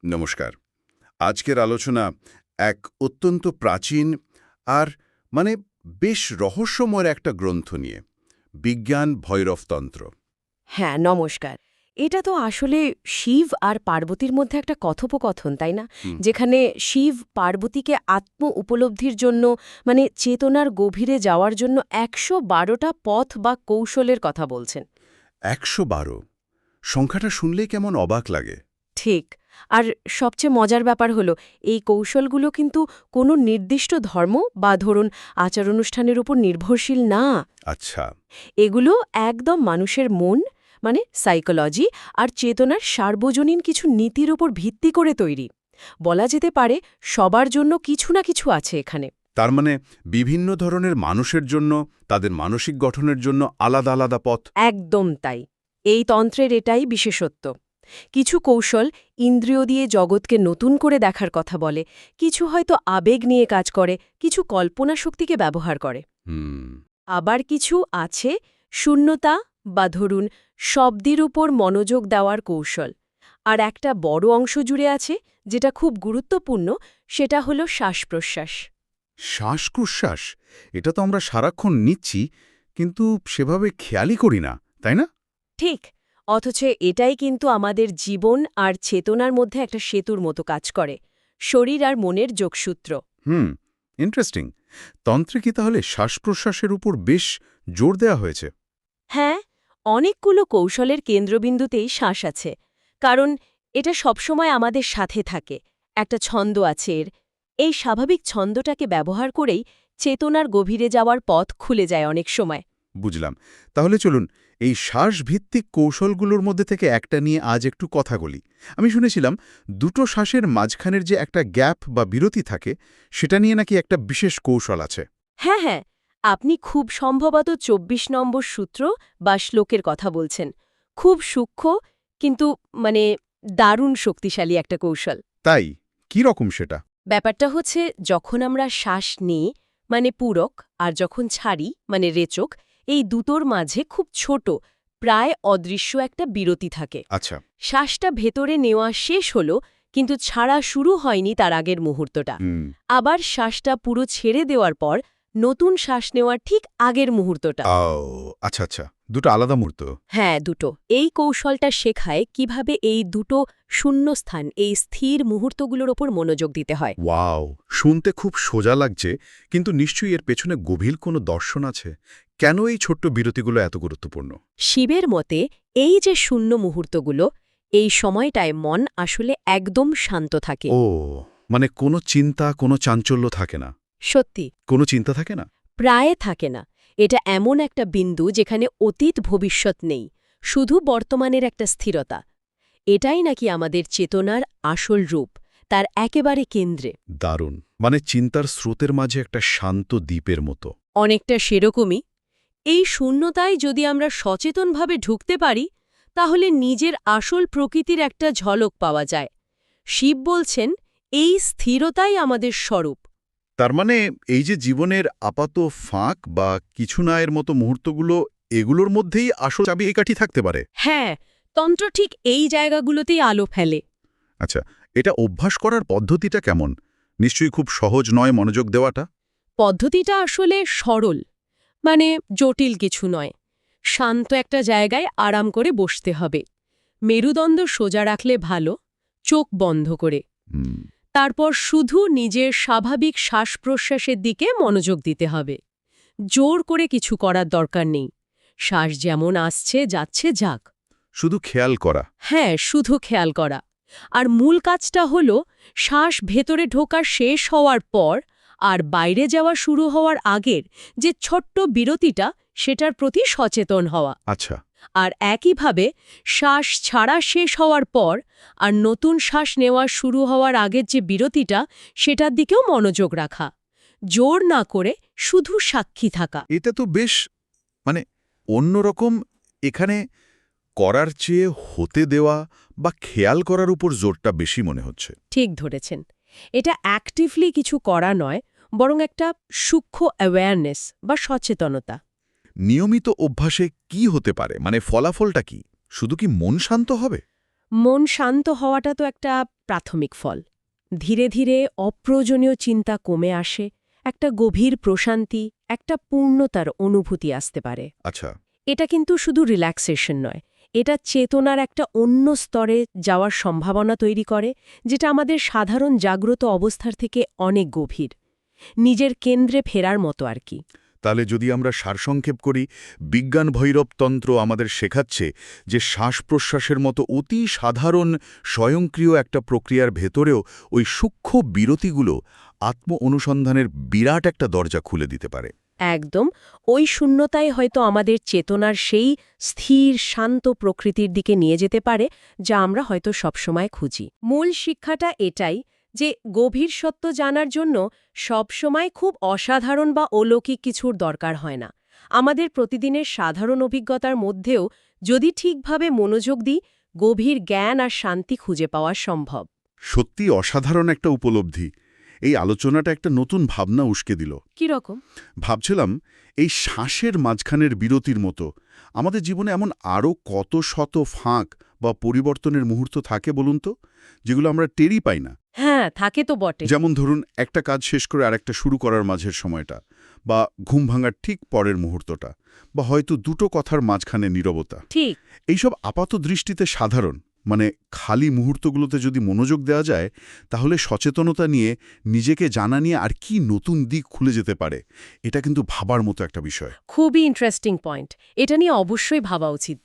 নমস্কার। আজকের আলোচনা এক অত্যন্ত প্রাচীন আর মানে বেশ রহস্যময় একটা গ্রন্থ নিয়ে, বিজ্ঞান ভৈরবতন্ত্র। হ্যাঁ, নমস্কার। এটা তো আসলে শিব আর পার্বতীর মধ্যে একটা কথোপকথন, তাই না? হুম, যেখানে শিব পার্বতীকে আত্ম উপলব্ধির জন্য চেতনার গভীরে যাওয়ার জন্য ১১২টা পথ বা কৌশলের কথা বলছেন। ১১২ সংখ্যাটা শুনলেই কেমন অবাক লাগে। ঠিক। আর সবচেয়ে মজার ব্যাপার হলো এই কৌশলগুলো কিন্তু কোনো নির্দিষ্ট ধর্ম বা ধরুন আচার অনুষ্ঠানের উপর নির্ভরশীল না। আচ্ছা, এগুলো একদম মানুষের মন সাইকোলজি আর চেতনার সার্বজনীন কিছু নীতির ওপর ভিত্তি করে তৈরি। বলা যেতে পারে সবার জন্য কিছু না কিছু আছে এখানে। তার মানে বিভিন্ন ধরনের মানুষের জন্য, তাদের মানসিক গঠনের জন্য আলাদা আলাদা পথ। একদম তাই। এই তন্ত্রের এটাই বিশেষত্ব। কিছু কৌশল ইন্দ্রিয় দিয়ে জগৎকে নতুন করে দেখার কথা বলে, কিছু হয়তো আবেগ নিয়ে কাজ করে, কিছু কল্পনা শক্তিকে ব্যবহার করে। হুম, আবার কিছু আছে শূন্যতা বা ধরুন শব্দের উপর মনোযোগ দেওয়ার কৌশল। আর একটা বড় অংশ জুড়ে আছে যেটা খুব গুরুত্বপূর্ণ, সেটা হলো শ্বাস-প্রশ্বাস। শ্বাস-প্রশ্বাস, এটা তো আমরা সারাক্ষণ নিচ্ছি, কিন্তু সেভাবে খেয়ালই করি না, তাই না? ঠিক। অথচ এটাই কিন্তু আমাদের জীবন আর চেতনার মধ্যে একটা সেতুর মতো কাজ করে, শরীর আর মনের যোগসূত্র। হুম, ইন্টারেস্টিং। তন্ত্রে কি তাহলে শ্বাস-প্রশ্বাসের উপর বেশ জোর দেওয়া হয়েছে? হ্যাঁ, অনেকগুলো কৌশলের কেন্দ্রবিন্দুতেই শ্বাস আছে, কারণ এটা সবসময় আমাদের সাথে থাকে। একটা ছন্দ আছে এর। এই স্বাভাবিক ছন্দটাকে ব্যবহার করেই চেতনার গভীরে যাওয়ার পথ খুলে যায় অনেক সময়। বুঝলাম। তাহলে চলুন এই শ্বাসভিত্তিক কৌশলগুলোর মধ্যে থেকে একটা নিয়ে আজ একটু কথা বলি। আমি শুনেছিলাম দুটো শ্বাসের মাঝখানের যে একটা গ্যাপ বা বিরতি থাকে, সেটা নিয়ে নাকি একটা বিশেষ কৌশল আছে। হ্যাঁ হ্যাঁ, আপনি খুব সম্ভবত ২৪ নম্বর সূত্র বা শ্লোকের কথা বলছেন। খুব সূক্ষ্ম, কিন্তু মানে দারুণ শক্তিশালী একটা কৌশল। তাই? কি রকম সেটা? ব্যাপারটা হচ্ছে, যখন আমরা শ্বাস নিই পূরক, আর যখন ছাড়ি রেচক, এই দুটোর মাঝে খুব ছোট, প্রায় অদৃশ্য একটা বিরতি থাকে। আচ্ছা। শ্বাসটা ভেতরে নেওয়া শেষ হলো, কিন্তু ছাড়া শুরু হয়নি তার আগের মুহূর্তটা। হুম। আবার শ্বাসটা পুরো ছেড়ে দেওয়ার পর নতুন শ্বাস নেওয়ার ঠিক আগের মুহূর্তটা। আচ্ছা, আচ্ছা। দুটো আলাদা মুহূর্ত। হ্যাঁ, দুটো। এই কৌশলটা শেখায় কিভাবে এই দুটো শূন্যস্থান, এই স্থির মুহূর্তগুলোর ওপর মনোযোগ দিতে হয়। ওয়াও! শুনতে খুব সোজা লাগছে, কিন্তু নিশ্চয়ই এর পেছনে গভীর কোনো দর্শন আছে। কেন এই ছোট্ট বিরতিগুলো এত গুরুত্বপূর্ণ? শিবের মতে এই যে শূন্য মুহূর্তগুলো, এই সময়টায় মন আসলে একদম শান্ত থাকে। ও, মানে কোনো চিন্তা, কোনো চাঞ্চল্য থাকে না। সত্যি, কোনো চিন্তা থাকে না? প্রায় থাকে না। এটা এমন একটা বিন্দু যেখানে অতীত ভবিষ্যৎ নেই, শুধু বর্তমানের একটা স্থিরতা। এটাই নাকি আমাদের চেতনার আসল রূপ, তার একেবারে কেন্দ্রে। দারুণ। মানে চিন্তার স্রোতের মাঝে একটা শান্ত দ্বীপের মতো। অনেকটা সেরকমই। এই শূন্যতায় যদি আমরা সচেতনভাবে ঢুকতে পারি, তাহলে নিজের আসল প্রকৃতির একটা ঝলক পাওয়া যায়। শিব বলছেন, এই স্থিরতাই আমাদের স্বরূপ। তার মানে এই যে জীবনের আপাত ফাঁক বা কিছু না এর মতো মুহূর্তগুলো, এগুলোর মধ্যেই আসল চাবিকাঠি থাকতে পারে। হ্যাঁ, তন্ত্র ঠিক এই জায়গাগুলোতেই আলো ফেলে। আচ্ছা, এটা অভ্যাস করার পদ্ধতিটা কেমন? নিশ্চয়ই খুব সহজ নয় মনোযোগ দেওয়াটা? পদ্ধতিটা আসলে সরল, জটিল কিছু নয়। শান্ত একটা জায়গায় আরাম করে বসতে হবে। মেরুদণ্ড সোজা রাখলে ভালো, চোখ বন্ধ করে। হুম। তারপর শুধু নিজের স্বাভাবিক শ্বাস-প্রশ্বাসের দিকে মনোযোগ দিতে হবে। জোর করে কিছু করার দরকার নেই। শ্বাস যেমন আসছে যাচ্ছে যাক। শুধু খেয়াল করা। হ্যাঁ, শুধু খেয়াল করা। আর মূল কাজটা হলো শ্বাস ভেতরে ঢোকা শেষ হওয়ার পর আর বাইরে যাওয়া শুরু হওয়ার আগের যে ছোট্ট বিরতিটা, সেটার প্রতি সচেতন হওয়া। আচ্ছা। আর একইভাবে শ্বাস ছাড়া শেষ হওয়ার পর আর নতুন শ্বাস নেওয়া শুরু হওয়ার আগের যে বিরতিটা, সেটার দিকেও মনোযোগ রাখা। জোর না করে শুধু সাক্ষী থাকা। এটা তো বেশ মানে অন্যরকম। এখানে করার চেয়ে হতে দেওয়া বা খেয়াল করার উপর জোরটা বেশি মনে হচ্ছে। ঠিক ধরেছেন। এটা অ্যাক্টিভলি কিছু করা নয়, বরং একটা সূক্ষ্ম অ্যাওয়ারনেস বা সচেতনতা। নিয়মিত অভ্যাসে কি হতে পারে? মানে ফলাফলটা কি? শুধু কি মন শান্ত হবে? মন শান্ত হওয়াটা তো একটা প্রাথমিক ফল। ধীরে ধীরে অপ্রয়োজনীয় চিন্তা কমে আসে, একটা গভীর প্রশান্তি, একটা পূর্ণতার অনুভূতি আসতে পারে। আচ্ছা। এটা কিন্তু শুধু রিল্যাক্সেশন নয়, এটা চেতনার একটা অন্য স্তরে যাওয়ার সম্ভাবনা তৈরি করে, যেটা আমাদের সাধারণ জাগ্রত অবস্থার থেকে অনেক গভীর, নিজের কেন্দ্রে ফেরার মতো আর কি। তাহলে যদি আমরা সারসংক্ষেপ করি, বিজ্ঞান ভৈরবতন্ত্র আমাদের শেখাচ্ছে যে শ্বাস-প্রশ্বাসের মতো অতি সাধারণ স্বয়ংক্রিয় একটা প্রক্রিয়ার ভেতরেও ওই সূক্ষ্ম বিরতিগুলো আত্ম-অনুসন্ধানের বিরাট একটা দরজা খুলে দিতে পারে। একদম, ওই শূন্যতাই হয়তো আমাদের চেতনার সেই স্থির শান্ত প্রকৃতির দিকে নিয়ে যেতে পারে, যা আমরা হয়তো সবসময় খুঁজি। মূল শিক্ষাটা এটাই যে গভীর সত্য জানার জন্য সবসময় খুব অসাধারণ বা অলৌকিক কিছুর দরকার হয় না। আমাদের প্রতিদিনের সাধারণ অভিজ্ঞতার মধ্যেও যদি ঠিকভাবে মনোযোগ দিই, গভীর জ্ঞান আর শান্তি খুঁজে পাওয়া সম্ভব। সত্যি অসাধারণ একটা উপলব্ধি। এই আলোচনাটা একটা নতুন ভাবনা উস্কে দিল। কি রকম? ভাবছিলাম, এই শ্বাসের মাঝখানের বিরতির মতো আমাদের জীবনে এমন আরও কত শত ফাঁক বা পরিবর্তনের মুহূর্ত থাকে বলুন তো, যেগুলো আমরা টেরই পাই না। হ্যাঁ, থাকে তো বটে। যেমন ধরুন, একটা কাজ শেষ করে আরেকটা শুরু করার মাঝের সময়টা, বা ঘুম ভাঙার ঠিক পরের মুহূর্তটা, বা হয়তো দুটো কথার মাঝখানে নীরবতা। ঠিক। এইসব আপাত দৃষ্টিতে সাধারণ, মানে খালি মুহূর্তগুলোতে যদি মনোযোগ দেওয়া যায়, তাহলে সচেতনতা নিয়ে, নিজেকে জানা নিয়ে আর কি নতুন দিক খুলে যেতে পারে, এটা কিন্তু ভাবার মতো একটা বিষয়। খুবই ইন্টারেস্টিং পয়েন্ট। এটা নিয়ে অবশ্যই ভাবা উচিত।